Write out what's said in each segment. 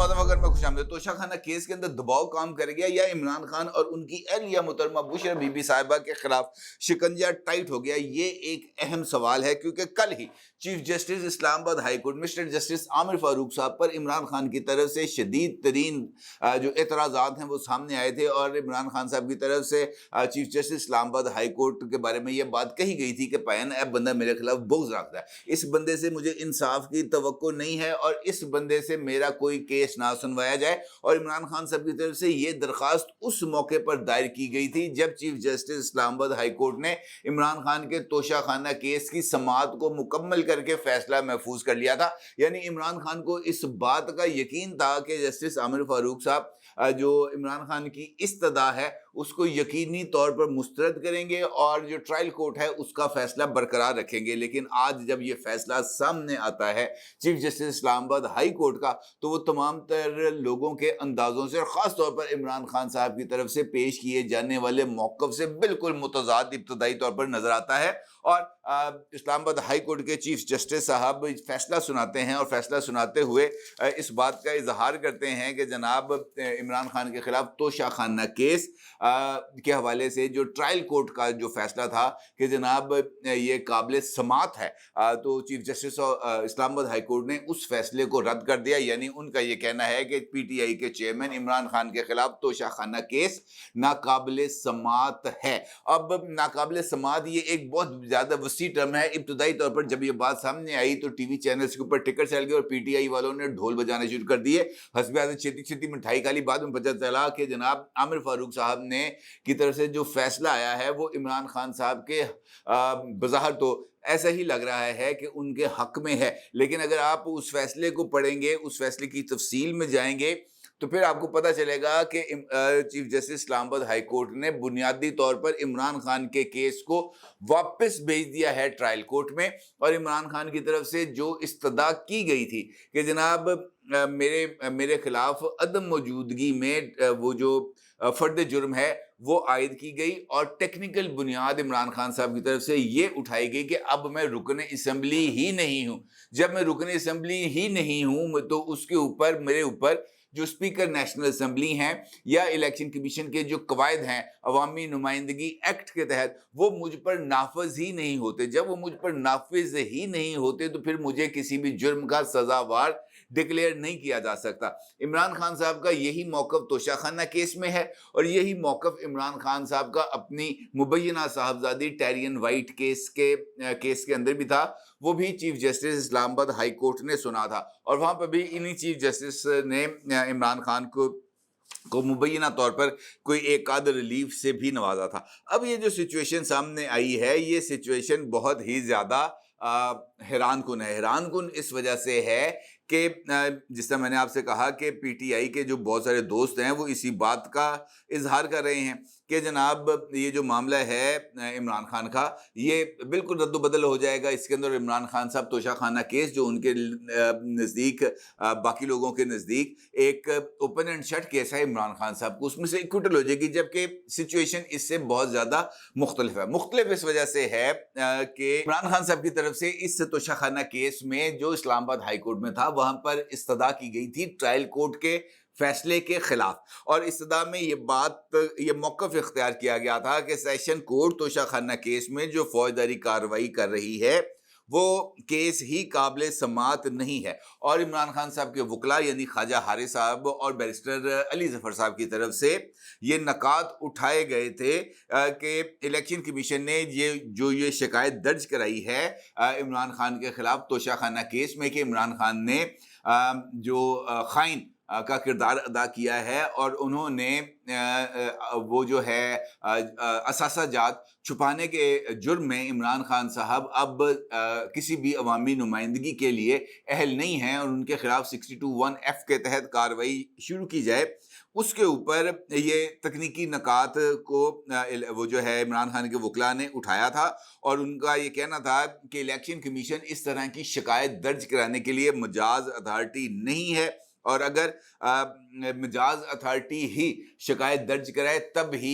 मोहतरम अगर मैं खुशामदीद तोशा खाना केस के अंदर दबाव काम कर गया या इमरान खान और उनकी अहलिया मुहतरमा बुशरा बीबी साहिबा के खिलाफ शिकंजा टाइट हो गया, ये एक अहम सवाल है क्योंकि कल ही chief justice Islamabad high court mister justice Aamir Farooq साहब पर इमरान खान की तरफ से शदीद तरीन जो एतराज़ात हैं वो सामने आए थे और इमरान खान साहब की तरफ से chief justice Islamabad high court के बारे में ये बात कही गई थी कि पैन ऐप बंदा मेरे खिलाफ बुग़्ज़ रखता है, इस बंदे से मुझे इंसाफ की तवक्को नहीं है और इस बंदे से मेरा कोई केस ना सुनवाया जाए। और इमरान खान साहब की तरफ से ये दरख्वास्त उस मौके पर दायर की गई थी जब chief justice Islamabad high court ने इमरान खान के तोशा खाना केस की समाअत को मुकम्मल करके फैसला महफूज कर लिया था। यानी इमरान खान को इस बात का यकीन था कि जस्टिस आमिर फारूक साहब जो इमरान खान की इस्तदा है उसको यकीनी तौर पर मुस्तरद करेंगे और जो ट्रायल कोर्ट है उसका फैसला बरकरार रखेंगे। लेकिन आज जब ये फैसला सामने आता है chief justice Islamabad high court का, तो वो तमाम तर लोगों के अंदाज़ों से और ख़ास तौर पर इमरान खान साहब की तरफ से पेश किए जाने वाले मौक़िफ़ से बिल्कुल मुतज़ाद इब्तदाई तौर पर नज़र आता है। और इस्लामाबाद हाई कोर्ट के चीफ जस्टिस साहब फैसला सुनाते हैं और फैसला सुनाते हुए इस बात का इजहार करते हैं कि जनाब इमरान खान के खिलाफ तोशा खाना केस के हवाले से जो ट्रायल कोर्ट का जो फैसला था कि जनाब ये काबिल समात है, तो chief justice Islamabad high court ने उस फैसले को रद्द कर दिया। यानी उनका ये कहना है कि पीटीआई के चेयरमैन इमरान खान के खिलाफ तोशा खाना केस नाकाबिल समात है। अब नाकाबिल समात ये एक बहुत ज़्यादा वसी टर्म है। इब्तदाई तौर पर जब ये बात सामने आई तो टीवी चैनल्स के ऊपर टिकट चल गए और पीटीआई वालों ने ढोल बजाने शुरू कर दिए। हस्बे आदत छेती छेती मिठाई खाली, बाद में पता चला कि जनाब आमिर फारूक साहब ने की तरफ से जो फैसला आया है वो इमरान खान साहब के बज़ाहिर तो ऐसा ही लग रहा है कि उनके हक में है। लेकिन अगर आप उस फैसले को पढ़ेंगे, उस फैसले की तफसील में जाएंगे तो फिर आपको पता चलेगा कि chief justice Islamabad high court ने बुनियादी तौर पर इमरान खान के केस को वापस भेज दिया है ट्रायल कोर्ट में। और इमरान खान की तरफ से जो इस्तदा की गई थी कि जनाब मेरे खिलाफ अदम मौजूदगी में वो जो फर्द जुर्म है वो आयद की गई और टेक्निकल बुनियाद इमरान खान साहब की तरफ से ये उठाई गई कि अब मैं रुकन असम्बली ही नहीं हूँ। जब मैं रुकन असम्बली ही नहीं हूँ तो उसके ऊपर मेरे ऊपर जो स्पीकर नेशनल असम्बली हैं या इलेक्शन कमीशन के जो कवायद हैं अवामी नुमाइंदगी एक्ट के तहत वो मुझ पर नाफज ही नहीं होते। जब वो मुझ पर नाफिज ही नहीं होते तो फिर मुझे किसी भी जुर्म का सजावार डिक्लेयर नहीं किया जा सकता। इमरान खान साहब का यही मौक़िफ़ तोशा खाना केस में है और यही मौक़िफ़ इमरान खान साहब का अपनी मुबैना साहबजादी टेरियन वाइट केस के अंदर भी था। वो भी chief justice Islamabad high court ने सुना था और वहाँ पर भी इन्हीं चीफ जस्टिस ने इमरान खान को मुबैना तौर पर कोई एक आध रिलीफ से भी नवाजा था। अब ये जो सिचुएशन सामने आई है ये सिचुएशन बहुत ही ज़्यादा हैरान कुन है। हैरान कुन इस वजह से है कि जिस तरह मैंने आपसे कहा कि पीटीआई के जो बहुत सारे दोस्त हैं वो इसी बात का इजहार कर रहे हैं कि जनाब ये जो मामला है इमरान खान का ये बिल्कुल रद्द-बदल हो जाएगा। इसके अंदर इमरान खान साहब तोशा खाना केस जो उनके नज़दीक बाकी लोगों के नज़दीक एक ओपन एंड शट केस है इमरान खान साहब को, उसमें से एक्विटल हो जाएगी। जबकि सिचुएशन इससे बहुत ज़्यादा मुख्तलिफ है। मुख्तलिफ इस वजह से है कि इमरान खान साहब की तरफ से इस तोशा खाना केस में जो इस्लामाबाद हाई कोर्ट में था वहाँ पर इस्तदा की गई थी ट्रायल कोर्ट के फैसले के खिलाफ और इस्तदा में ये मौक़िफ़ इख्तियार किया गया था कि सेशन कोर्ट तोशा खाना केस में जो फौजदारी कार्रवाई कर रही है वो केस ही काबिल समात नहीं है। और इमरान खान साहब के वकला यानी ख्वाजा हारिस साहब और बैरिस्टर अली ज़फ़र साहब की तरफ से ये नकात उठाए गए थे कि इलेक्शन कमीशन ने ये शिकायत दर्ज कराई है इमरान खान के खिलाफ तोशा खाना केस में कि इमरान खान ने जो खाइन का किरदार अदा किया है और उन्होंने वो जो है असासा जात छुपाने के जुर्म में इमरान खान साहब अब किसी भी अवामी नुमाइंदगी के लिए अहल नहीं हैं और उनके खिलाफ 62(1)(f) के तहत कार्रवाई शुरू की जाए। उसके ऊपर ये तकनीकी नकात को वो जो है इमरान खान के वकला ने उठाया था और उनका ये कहना था कि इलेक्शन कमीशन इस तरह की शिकायत दर्ज कराने के लिए मजाज अथॉरिटी नहीं है। اور اگر مجاز اتھارٹی ہی شکایت درج کرائے تب ہی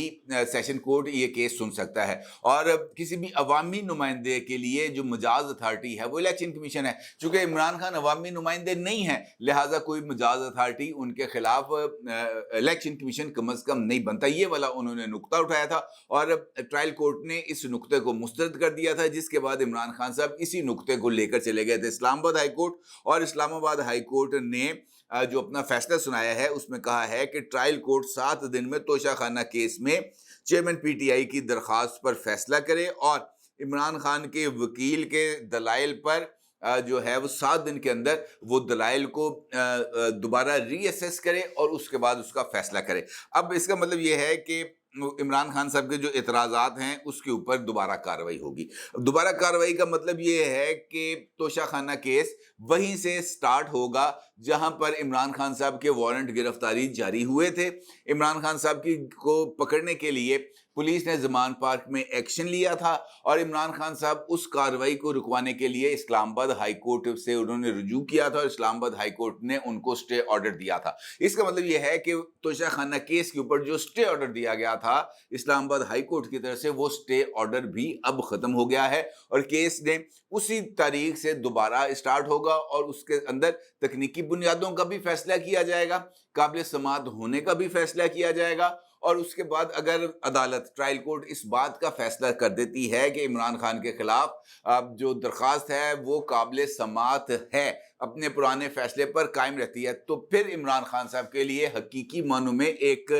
سیشن کورٹ یہ کیس سن سکتا ہے. اور کسی بھی عوامی نمائندے کے لیے جو مجاز اتھارٹی ہے وہ الیکشن کمیشن ہے. چونکہ عمران خان عوامی نمائندے نہیں ہیں لہٰذا کوئی مجاز اتھارٹی ان کے خلاف الیکشن کمیشن کم از کم نہیں بنتا. یہ والا انہوں نے نقطہ اٹھایا تھا اور ٹرائل کورٹ نے اس نقطے کو مسترد کر دیا تھا، جس کے بعد عمران خان صاحب اسی نقطے کو لے کر چلے گئے تھے اسلام آباد ہائی کورٹ. اور اسلام آباد ہائی کورٹ نے جو اپنا فیصلہ سنایا ہے اس میں کہا ہے کہ ٹرائل کورٹ 7 دن میں توشہ خانہ کیس میں چیئرمین پی ٹی آئی کی درخواست پر فیصلہ کرے اور عمران خان کے وکیل کے دلائل پر جو ہے وہ 7 دن کے اندر وہ دلائل کو دوبارہ ری اسیس کرے اور اس کے بعد اس کا فیصلہ کرے. اب اس کا مطلب یہ ہے کہ عمران خان صاحب کے جو اعتراضات ہیں اس کے اوپر دوبارہ کارروائی ہوگی. دوبارہ کارروائی کا مطلب یہ ہے کہ توشہ خانہ کیس وہیں سے سٹارٹ ہوگا جہاں پر عمران خان صاحب کے وارنٹ گرفتاری جاری ہوئے تھے. عمران خان صاحب کو پکڑنے کے لیے پولیس نے زمان پارک میں ایکشن لیا تھا اور عمران خان صاحب اس کارروائی کو رکوانے کے لیے اسلام آباد ہائی کورٹ سے انہوں نے رجوع کیا تھا اور اسلام آباد ہائی کورٹ نے ان کو سٹے آرڈر دیا تھا. اس کا مطلب یہ ہے کہ توشہ خانہ کیس کے اوپر جو سٹے آرڈر دیا گیا تھا اسلام آباد ہائی کورٹ کی طرف سے وہ سٹے آرڈر بھی اب ختم ہو گیا ہے اور کیس نے اسی تاریخ سے دوبارہ اسٹارٹ ہوگا اور اس کے اندر تکنیکی بنیادوں کا بھی فیصلہ کیا جائے گا، قابل سماعت ہونے کا بھی فیصلہ کیا جائے گا. اور اس کے بعد اگر عدالت ٹرائل کورٹ اس بات کا فیصلہ کر دیتی ہے کہ عمران خان کے خلاف جو درخواست ہے وہ قابل سماعت ہے، اپنے پرانے فیصلے پر قائم رہتی ہے، تو پھر عمران خان صاحب کے لیے حقیقی معنوں میں ایک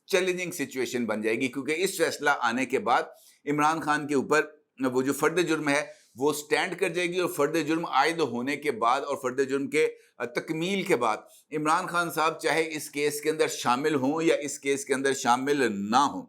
چیلنجنگ سچویشن بن جائے گی، کیونکہ اس فیصلہ آنے کے بعد عمران خان کے اوپر وہ جو فرد جرم ہے وہ سٹینڈ کر جائے گی اور فرد جرم عائد ہونے کے بعد اور فرد جرم کے تکمیل کے بعد عمران خان صاحب چاہے اس کیس کے اندر شامل ہوں یا اس کیس کے اندر شامل نہ ہوں،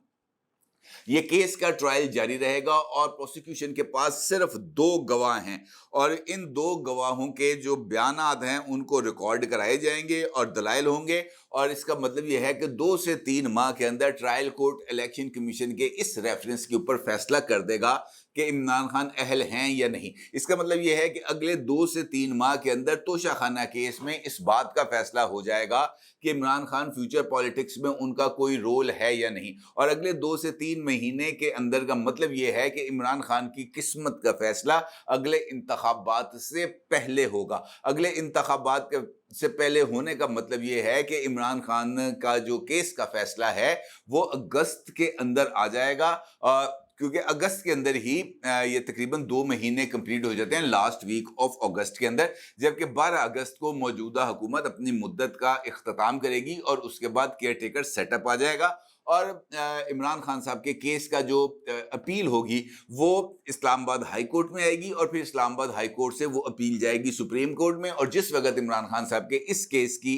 یہ کیس کا ٹرائل جاری رہے گا اور پروسیکیوشن کے پاس صرف 2 گواہ ہیں اور ان 2 گواہوں کے جو بیانات ہیں ان کو ریکارڈ کرائے جائیں گے اور دلائل ہوں گے. اور اس کا مطلب یہ ہے کہ 2 سے 3 ماہ کے اندر ٹرائل کورٹ الیکشن کمیشن کے اس ریفرنس کے اوپر فیصلہ کر دے گا کہ عمران خان اہل ہیں یا نہیں. اس کا مطلب یہ ہے کہ اگلے 2 سے 3 ماہ کے اندر توشہ خانہ کیس میں اس بات کا فیصلہ ہو جائے گا کہ عمران خان فیوچر پالیٹکس میں ان کا کوئی رول ہے یا نہیں. اور اگلے 2 سے 3 مہینے کے اندر کا مطلب یہ ہے کہ عمران خان کی قسمت کا فیصلہ اگلے انتخابات سے پہلے ہوگا. اگلے انتخابات سے پہلے ہونے کا مطلب یہ ہے کہ عمران خان کا جو کیس کا فیصلہ ہے وہ اگست کے اندر آ جائے گا، کیونکہ اگست کے اندر ہی یہ تقریباً 2 مہینے کمپلیٹ ہو جاتے ہیں لاسٹ ویک آف اگست کے اندر، جبکہ 12 اگست کو موجودہ حکومت اپنی مدت کا اختتام کرے گی اور اس کے بعد کیئر ٹیکر سیٹ اپ آ جائے گا اور عمران خان صاحب کے کیس کا جو اپیل ہوگی وہ اسلام آباد ہائی کورٹ میں آئے گی اور پھر اسلام آباد ہائی کورٹ سے وہ اپیل جائے گی سپریم کورٹ میں. اور جس وقت عمران خان صاحب کے اس کیس کی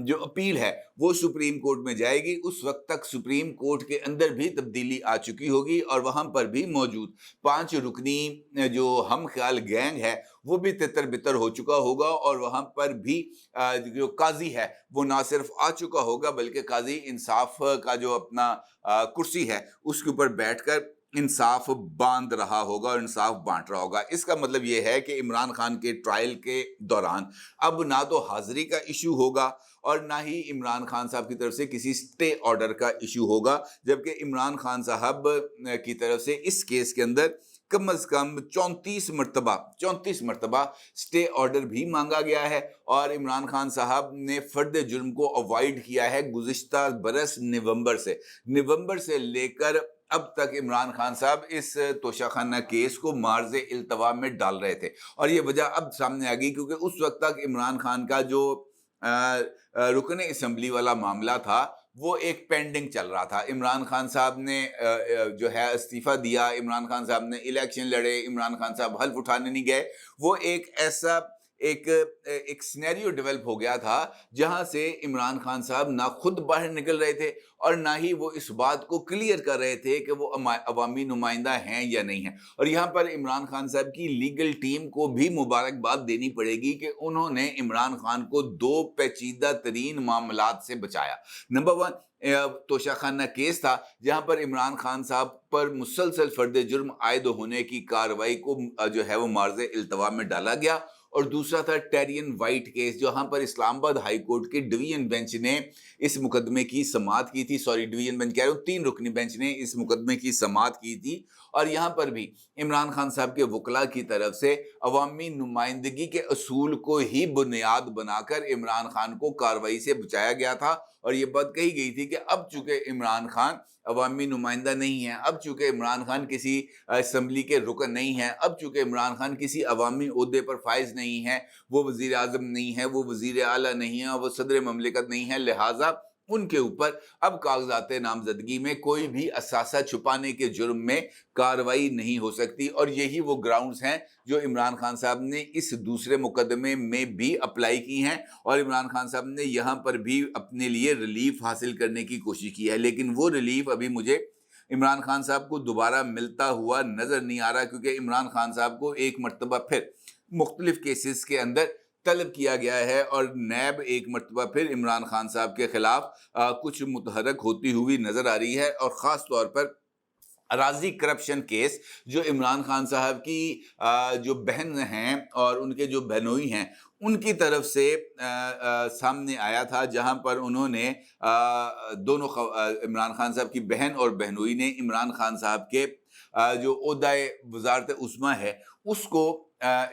جو اپیل ہے وہ سپریم کورٹ میں جائے گی اس وقت تک سپریم کورٹ کے اندر بھی تبدیلی آ چکی ہوگی اور وہاں پر بھی موجود 5 رکنی جو ہم خیال گینگ ہے وہ بھی تتر بتر ہو چکا ہوگا اور وہاں پر بھی جو قاضی ہے وہ نہ صرف آ چکا ہوگا بلکہ قاضی انصاف کا جو اپنا کرسی ہے اس کے اوپر بیٹھ کر انصاف باندھ رہا ہوگا اور انصاف بانٹ رہا ہوگا. اس کا مطلب یہ ہے کہ عمران خان کے ٹرائل کے دوران اب نہ تو حاضری کا ایشو ہوگا اور نہ ہی عمران خان صاحب کی طرف سے کسی سٹے آرڈر کا ایشو ہوگا، جبکہ عمران خان صاحب کی طرف سے اس کیس کے اندر کم از کم 34 مرتبہ سٹے آرڈر بھی مانگا گیا ہے اور عمران خان صاحب نے فرد جرم کو اوائڈ کیا ہے گزشتہ برس نومبر سے لے کر اب تک عمران خان صاحب اس توشہ خانہ کیس کو معرض التوا میں ڈال رہے تھے اور یہ وجہ اب سامنے آ گئی کیونکہ اس وقت تک عمران خان کا جو رکن اسمبلی والا معاملہ تھا وہ ایک پینڈنگ چل رہا تھا. عمران خان صاحب نے جو ہے استعفیٰ دیا، عمران خان صاحب نے الیکشن لڑے، عمران خان صاحب حلف اٹھانے نہیں گئے. وہ ایک ایسا ایک سینیریو ڈیولپ ہو گیا تھا جہاں سے عمران خان صاحب نہ خود باہر نکل رہے تھے اور نہ ہی وہ اس بات کو کلیئر کر رہے تھے کہ وہ عوامی نمائندہ ہیں یا نہیں ہیں. اور یہاں پر عمران خان صاحب کی لیگل ٹیم کو بھی مبارکباد دینی پڑے گی کہ انہوں نے عمران خان کو 2 پیچیدہ ترین معاملات سے بچایا. نمبر 1 توشہ خانہ کیس تھا جہاں پر عمران خان صاحب پر مسلسل فرد جرم عائد ہونے کی کارروائی کو جو ہے وہ معرض التوا میں ڈالا گیا और दूसरा था टेरियन वाइट केस, जहां पर इस्लामाबाद हाई कोर्ट के डिवीजन बेंच ने इस मुकदमे की समाअत की थी। सॉरी, डिवीजन बेंच कह रहा हूं, 3 रुकनी बेंच ने इस मुकदमे की समाअत की थी। और यहाँ पर भी इमरान खान साहब के वकला की तरफ से अवामी नुमाइंदगी के असूल को ही बुनियाद बनाकर इमरान खान को कार्रवाई से बचाया गया था। और ये बात कही गई थी कि अब चूंकि इमरान खान अवामी नुमाइंदा नहीं है, अब चूंकि इमरान खान किसी असम्बली के रुकन नहीं है, अब चूंकि इमरान खान किसी अवामी ओहदे पर फाइज नहीं है, वो वजीर आजम नहीं है, वो वजीर आला नहीं है, वो सदर ममलिकत नहीं है, लिहाजा उनके ऊपर अब कागजात नामजदगी में कोई भी असासा छुपाने के जुर्म में कार्रवाई नहीं हो सकती। और यही वो ग्राउंड्स हैं जो इमरान खान साहब ने इस दूसरे मुकदमे में भी अप्लाई की हैं, और इमरान खान साहब ने यहाँ पर भी अपने लिए रिलीफ हासिल करने की कोशिश की है। लेकिन वो रिलीफ अभी मुझे इमरान खान साहब को दोबारा मिलता हुआ नजर नहीं आ रहा, क्योंकि इमरान खान साहब को एक मरतबा फिर मुख्तलिफ केसेस के अंदर तलब किया गया है, और नैब एक मरतबा फिर इमरान खान साहब के खिलाफ कुछ मुतहरक होती हुई नजर आ रही है। और ख़ास तौर पर अराजी करप्शन केस, जो इमरान खान साहब की जो बहन हैं और उनके जो बहनोई हैं, उनकी तरफ से सामने आया था, जहां पर उन्होंने दोनों इमरान खान साहब की बहन और बहनोई ने इमरान खान साहब के जो ओहदाए वजारत उस्मा है उसको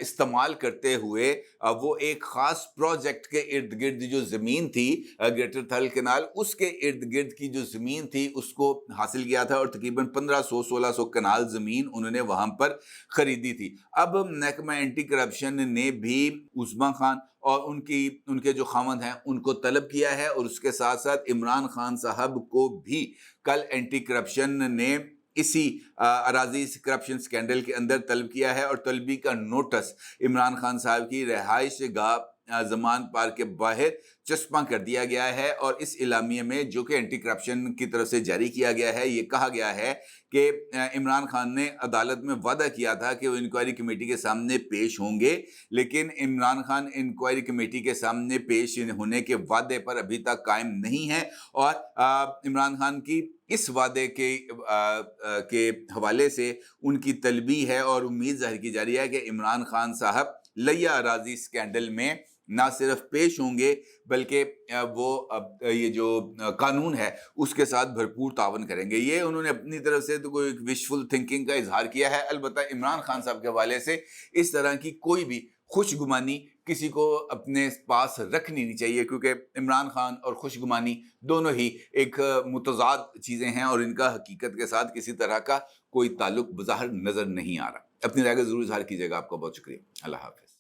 इस्तेमाल करते हुए वो एक ख़ास प्रोजेक्ट के इर्द गिर्द जो ज़मीन थी, ग्रेटर थल कैनाल, उसके इर्द गिर्द की जो ज़मीन थी उसको हासिल किया था, और तकरीबन 1500-1600 कनाल ज़मीन उन्होंने वहाँ पर ख़रीदी थी। अब महकमा एंटी करप्शन ने भी उस्मा खान और उनके जो खामद हैं उनको तलब किया है, और उसके साथ साथ इमरान खान साहब को भी कल एंटी करप्शन ने इसी अराजी करप्शन स्कैंडल के अंदर तलब किया है, और तलबी का नोटिस इमरान खान साहब की रिहाइश गाह जमान पार्क के बाहर चस्पा कर दिया गया है। और इस इलामिये में, जो कि एंटी करप्शन की तरफ से जारी किया गया है, ये कहा गया है कि इमरान खान ने अदालत में वादा किया था कि वो इंक्वायरी कमेटी के सामने पेश होंगे, लेकिन इमरान खान इंक्वायरी कमेटी के सामने पेश होने के वादे पर अभी तक कायम नहीं है। और इमरान खान की इस वादे के हवाले से उनकी तलबी है और उम्मीद जाहिर की जा रही है कि इमरान खान साहब लिया अराजी स्कैंडल में ना सिर्फ पेश होंगे, बल्कि वो ये जो कानून है उसके साथ भरपूर तावन करेंगे। ये उन्होंने अपनी तरफ से तो कोई विशफुल थिंकिंग का इजहार किया है। अलबत्ता इमरान खान साहब के हवाले से इस तरह की कोई भी खुशगुमानी किसी को अपने पास रखनी नहीं चाहिए, क्योंकि इमरान खान और खुशगुमानी दोनों ही एक मुतज़ाद चीज़ें हैं, और इनका हकीकत के साथ किसी तरह का कोई ताल्लुक बज़ाहिर नज़र नहीं आ रहा। अपनी राय का ज़रूर इजहार कीजिएगा। आपका बहुत शुक्रिया। अल्लाह हाफ़िज़।